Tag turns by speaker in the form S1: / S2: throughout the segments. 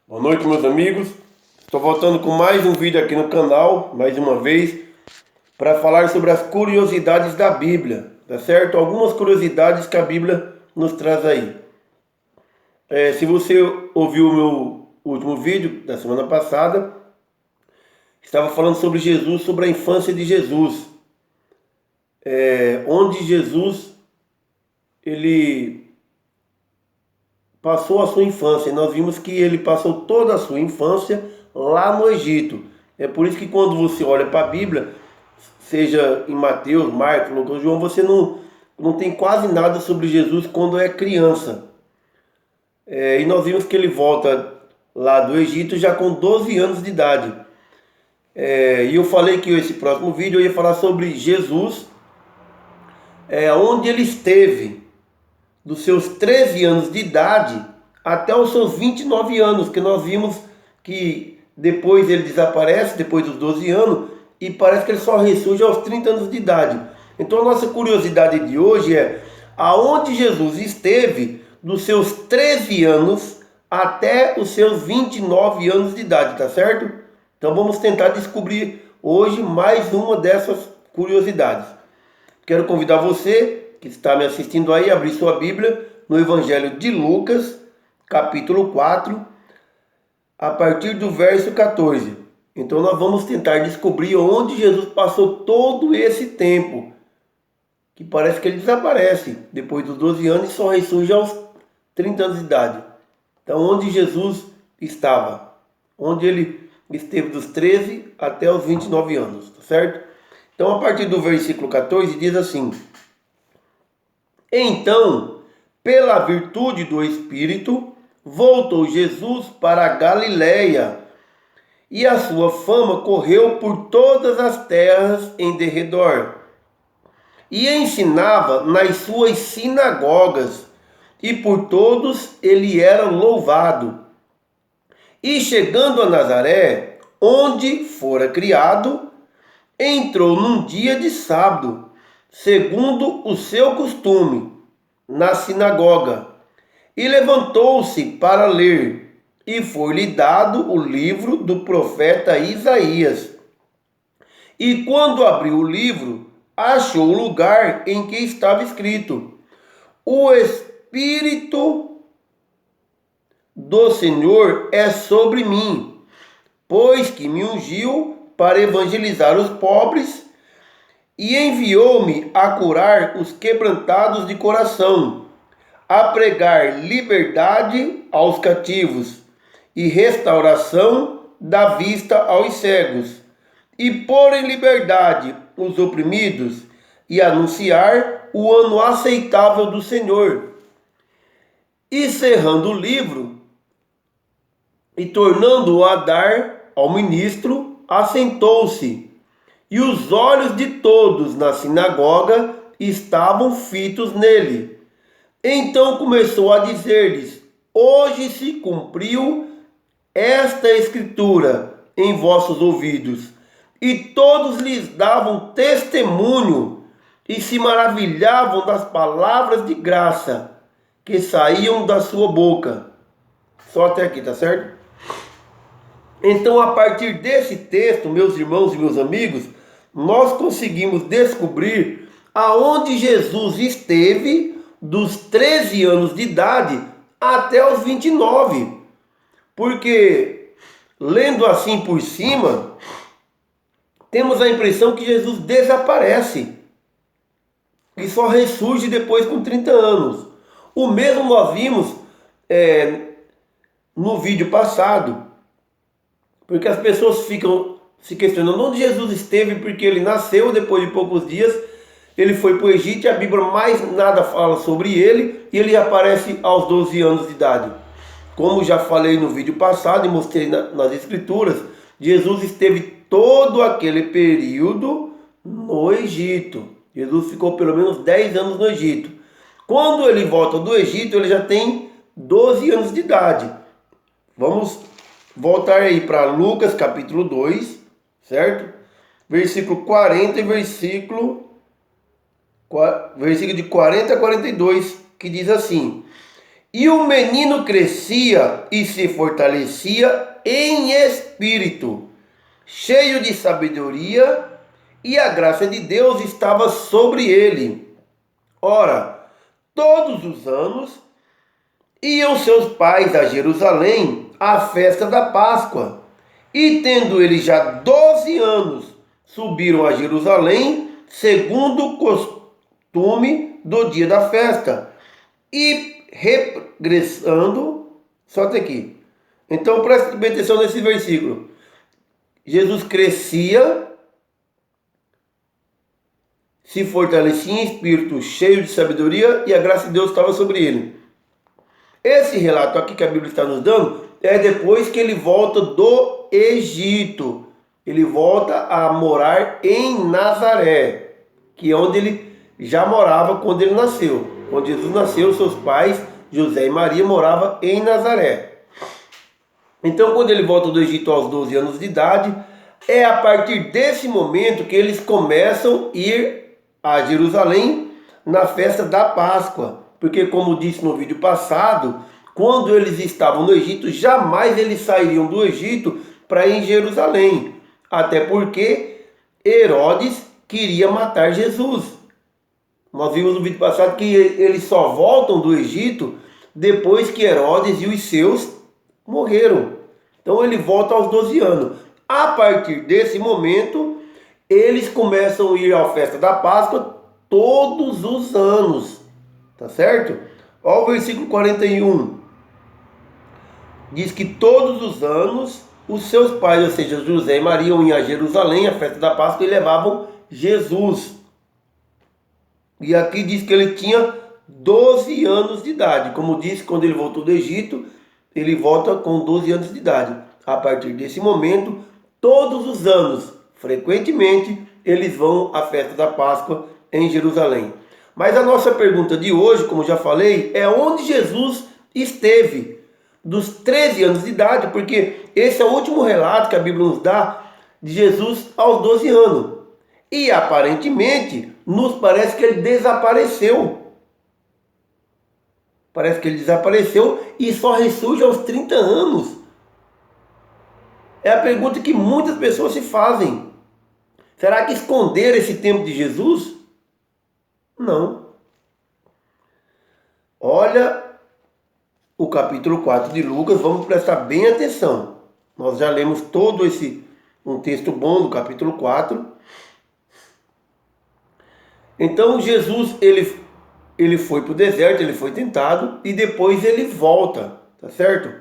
S1: Boa noite, meus amigos. Estou voltando com mais um vídeo aqui no canal, mais uma vez, para falar sobre as curiosidades da Bíblia, tá certo? Algumas curiosidades que a Bíblia nos traz aí. Se você ouviu o meu último vídeo da semana passada, estava falando sobre Jesus, sobre a infância de Jesus, onde Jesus ele passou a sua infância. Nós vimos que ele passou toda a sua infância lá no Egito. É por isso que quando você olha para a Bíblia, seja em Mateus, Marcos, Lucas, João, você não tem quase nada sobre Jesus quando é criança. E nós vimos que ele volta lá do Egito já com 12 anos de idade. E eu falei que esse próximo vídeo eu ia falar sobre Jesus, onde ele esteve dos seus 13 anos de idade até os seus 29 anos, que nós vimos que depois ele desaparece, depois dos 12 anos, e parece que ele só ressurge aos 30 anos de idade. Então a nossa curiosidade de hoje é aonde Jesus esteve dos seus 13 anos até os seus 29 anos de idade, tá certo? Então vamos tentar descobrir hoje mais uma dessas curiosidades. Quero convidar você que está me assistindo aí a abrir sua Bíblia no Evangelho de Lucas, capítulo 4, a partir do verso 14. Então nós vamos tentar descobrir onde Jesus passou todo esse tempo, que parece que ele desaparece depois dos 12 anos e só ressurge aos 30 anos de idade. Então onde Jesus estava? Onde ele esteve dos 13 até os 29 anos, tá certo? Então a partir do versículo 14 diz assim: Então, pela virtude do Espírito, voltou Jesus para a Galiléia, e a sua fama correu por todas as terras em derredor. E ensinava nas suas sinagogas, e por todos ele era louvado. E chegando a Nazaré, onde fora criado, entrou num dia de sábado, segundo o seu costume, na sinagoga, e levantou-se para ler, e foi-lhe dado o livro do profeta Isaías. E quando abriu o livro, achou o lugar em que estava escrito: O Espírito do Senhor é sobre mim, pois que me ungiu para evangelizar os pobres e enviou-me a curar os quebrantados de coração, a pregar liberdade aos cativos e restauração da vista aos cegos, e pôr em liberdade os oprimidos e anunciar o ano aceitável do Senhor. E cerrando o livro e tornando-o a dar ao ministro, assentou-se. E os olhos de todos na sinagoga estavam fitos nele. Então começou a dizer-lhes: Hoje se cumpriu esta escritura em vossos ouvidos. E todos lhes davam testemunho e se maravilhavam das palavras de graça que saíam da sua boca. Só até aqui, tá certo? Então, a partir desse texto, meus irmãos e meus amigos, nós conseguimos descobrir aonde Jesus esteve dos 13 anos de idade até os 29. Porque, lendo assim por cima, temos a impressão que Jesus desaparece e só ressurge depois com 30 anos. O mesmo nós vimos no vídeo passado, porque as pessoas ficam se questionando onde Jesus esteve, porque ele nasceu depois de poucos dias, ele foi para o Egito e a Bíblia mais nada fala sobre ele, e ele aparece aos 12 anos de idade. Como já falei no vídeo passado e mostrei nas escrituras, Jesus esteve todo aquele período no Egito. Jesus ficou pelo menos 10 anos no Egito. Quando ele volta do Egito, ele já tem 12 anos de idade. Vamos voltar aí para Lucas capítulo 2, certo? Versículo 40 e versículo de 40 a 42, que diz assim: E o menino crescia e se fortalecia em espírito, cheio de sabedoria, e a graça de Deus estava sobre ele. Ora, todos os anos iam seus pais a Jerusalém à festa da Páscoa. E tendo ele já 12 anos, subiram a Jerusalém, segundo o costume do dia da festa. E regressando, só até aqui. Então preste bem atenção nesse versículo. Jesus crescia, se fortalecia em espírito, cheio de sabedoria, e a graça de Deus estava sobre ele. Esse relato aqui que a Bíblia está nos dando é depois que ele volta do Egito. Ele volta a morar em Nazaré, que é onde ele já morava quando ele nasceu. Quando Jesus nasceu, seus pais, José e Maria, moravam em Nazaré. Então, quando ele volta do Egito aos 12 anos de idade, é a partir desse momento que eles começam a ir a Jerusalém na festa da Páscoa. Porque, como disse no vídeo passado, quando eles estavam no Egito, jamais eles sairiam do Egito para ir em Jerusalém. Até porque Herodes queria matar Jesus. Nós vimos no vídeo passado que eles só voltam do Egito depois que Herodes e os seus morreram. Então ele volta aos 12 anos. A partir desse momento, eles começam a ir à festa da Páscoa todos os anos. Tá certo? Olha o versículo 41. Diz que todos os anos os seus pais, ou seja, José e Maria, iam a Jerusalém, à festa da Páscoa, e levavam Jesus. E aqui diz que ele tinha 12 anos de idade. Como disse, quando ele voltou do Egito, ele volta com 12 anos de idade. A partir desse momento, todos os anos, frequentemente, eles vão à festa da Páscoa em Jerusalém. Mas a nossa pergunta de hoje, como já falei, é onde Jesus esteve dos 13 anos de idade, porque esse é o último relato que a Bíblia nos dá de Jesus aos 12 anos. E aparentemente, nos parece que ele desapareceu. Parece que ele desapareceu e só ressurge aos 30 anos. É a pergunta que muitas pessoas se fazem. Será que esconderam esse tempo de Jesus? Não. Olha o capítulo 4 de Lucas, vamos prestar bem atenção. Nós já lemos todo um texto bom do capítulo 4. Então Jesus, ele foi para o deserto, ele foi tentado e depois ele volta, tá certo?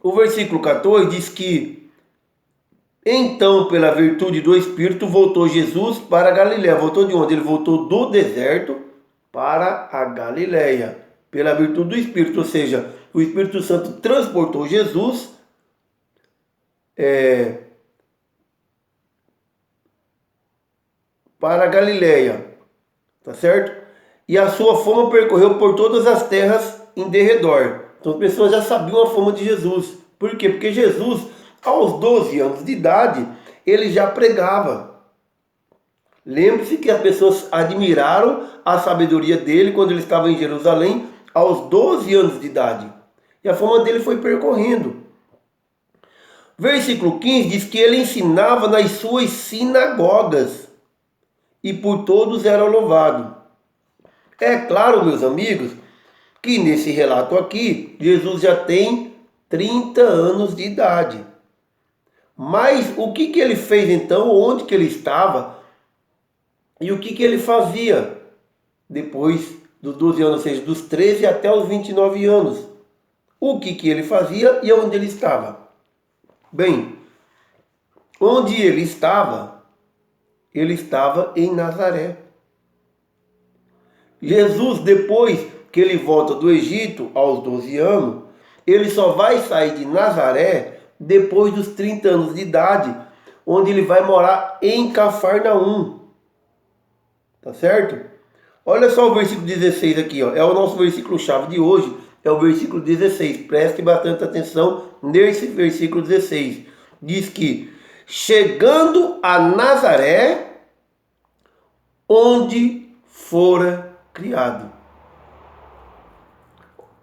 S1: O versículo 14 diz que então, pela virtude do Espírito, voltou Jesus para a Galiléia. Voltou de onde? Ele voltou do deserto para a Galiléia, pela virtude do Espírito, ou seja, o Espírito Santo transportou Jesus para a Galiléia, tá certo? E a sua fama percorreu por todas as terras em derredor. Então as pessoas já sabiam a fama de Jesus. Por quê? Porque Jesus, aos 12 anos de idade, ele já pregava. Lembre-se que as pessoas admiraram a sabedoria dele quando ele estava em Jerusalém, aos 12 anos de idade. E a fama dele foi percorrendo. Versículo 15 diz que ele ensinava nas suas sinagogas e por todos era louvado. É claro, meus amigos, que nesse relato aqui, Jesus já tem 30 anos de idade. Mas o que ele fez então? Onde que ele estava? E o que ele fazia depois dos 12 anos, ou seja, dos 13 até os 29 anos? O que ele fazia e onde ele estava? Bem, onde ele estava em Nazaré. Jesus, depois que ele volta do Egito aos 12 anos, ele só vai sair de Nazaré depois dos 30 anos de idade, onde ele vai morar em Cafarnaum. Tá certo? Olha só o versículo 16 aqui, ó. É o nosso versículo-chave de hoje, é o versículo 16. Preste bastante atenção nesse versículo 16. Diz que, chegando a Nazaré, onde fora criado.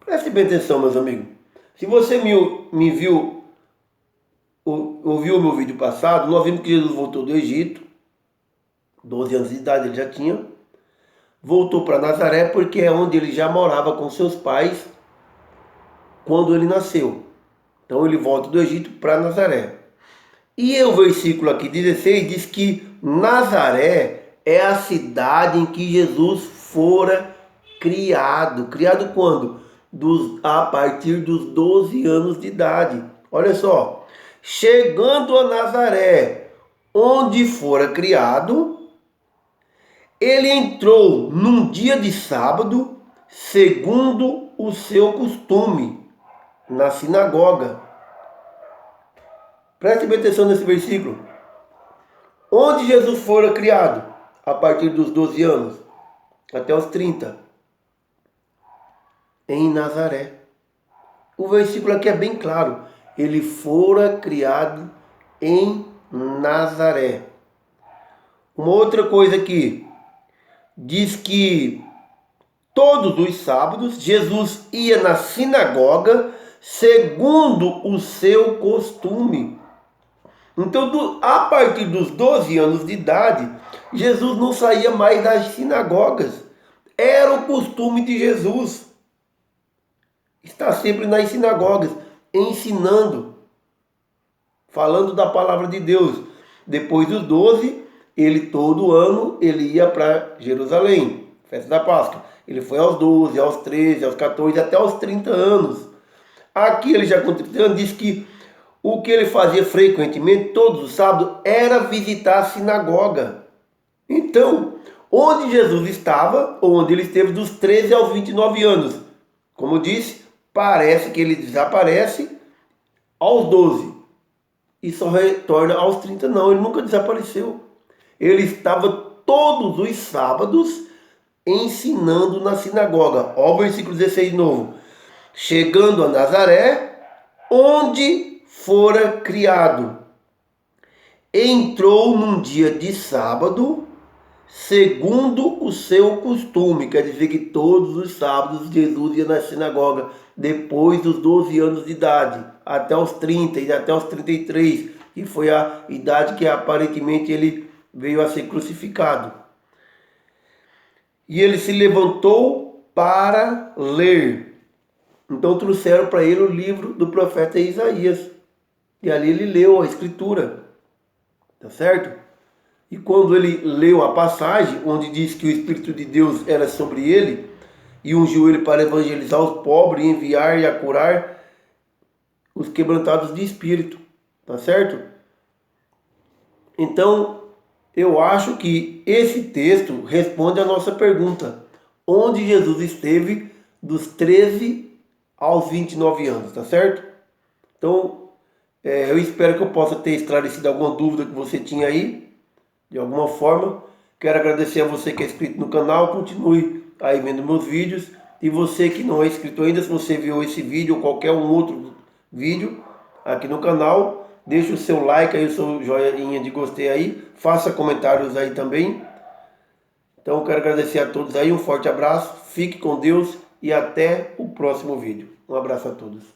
S1: Preste bem atenção, meus amigos. Se você me viu, ouviu o meu vídeo passado, nós vimos que Jesus voltou do Egito, 12 anos de idade ele já tinha, voltou para Nazaré porque é onde ele já morava com seus pais quando ele nasceu. Então ele volta do Egito para Nazaré. E o versículo aqui 16 diz que Nazaré é a cidade em que Jesus fora criado. Criado quando? A partir dos 12 anos de idade. Olha só. Chegando a Nazaré, onde fora criado, ele entrou num dia de sábado, segundo o seu costume, na sinagoga. Preste bem atenção nesse versículo. Onde Jesus fora criado? A partir dos 12 anos, até os 30. Em Nazaré. O versículo aqui é bem claro. Ele fora criado em Nazaré. Uma outra coisa aqui. Diz que todos os sábados Jesus ia na sinagoga segundo o seu costume. Então, a partir dos 12 anos de idade, Jesus não saía mais das sinagogas. Era o costume de Jesus estar sempre nas sinagogas, ensinando, falando da palavra de Deus. Depois dos 12, ele todo ano ele ia para Jerusalém, festa da Páscoa. Ele foi aos 12, aos 13, aos 14, até aos 30 anos. Aqui ele já com 30 anos diz que o que ele fazia frequentemente, todos os sábados, era visitar a sinagoga. Então, onde Jesus estava, ou onde ele esteve dos 13 aos 29 anos, como eu disse, parece que ele desaparece aos 12 e só retorna aos 30. Não, ele nunca desapareceu. Ele estava todos os sábados ensinando na sinagoga. Olha o versículo 16 de novo. Chegando a Nazaré, onde fora criado, entrou num dia de sábado, segundo o seu costume. Quer dizer que todos os sábados Jesus ia na sinagoga, depois dos 12 anos de idade, até os 30 e até os 33, que foi a idade que aparentemente ele veio a ser crucificado. E ele se levantou para ler. Então trouxeram para ele o livro do profeta Isaías. E ali ele leu a escritura. Tá certo? E quando ele leu a passagem, onde diz que o Espírito de Deus era sobre ele, e ungiu ele para evangelizar os pobres, e enviar e a curar os quebrantados de espírito. Tá certo? Então, eu acho que esse texto responde à nossa pergunta. Onde Jesus esteve dos 13 aos 29 anos, tá certo? Então, eu espero que eu possa ter esclarecido alguma dúvida que você tinha aí, de alguma forma. Quero agradecer a você que é inscrito no canal, continue aí vendo meus vídeos. E você que não é inscrito ainda, se você viu esse vídeo ou qualquer um outro vídeo aqui no canal, deixe o seu like aí, o seu joinha de gostei aí, faça comentários aí também. Então eu quero agradecer a todos aí, um forte abraço, fique com Deus e até o próximo vídeo. Um abraço a todos.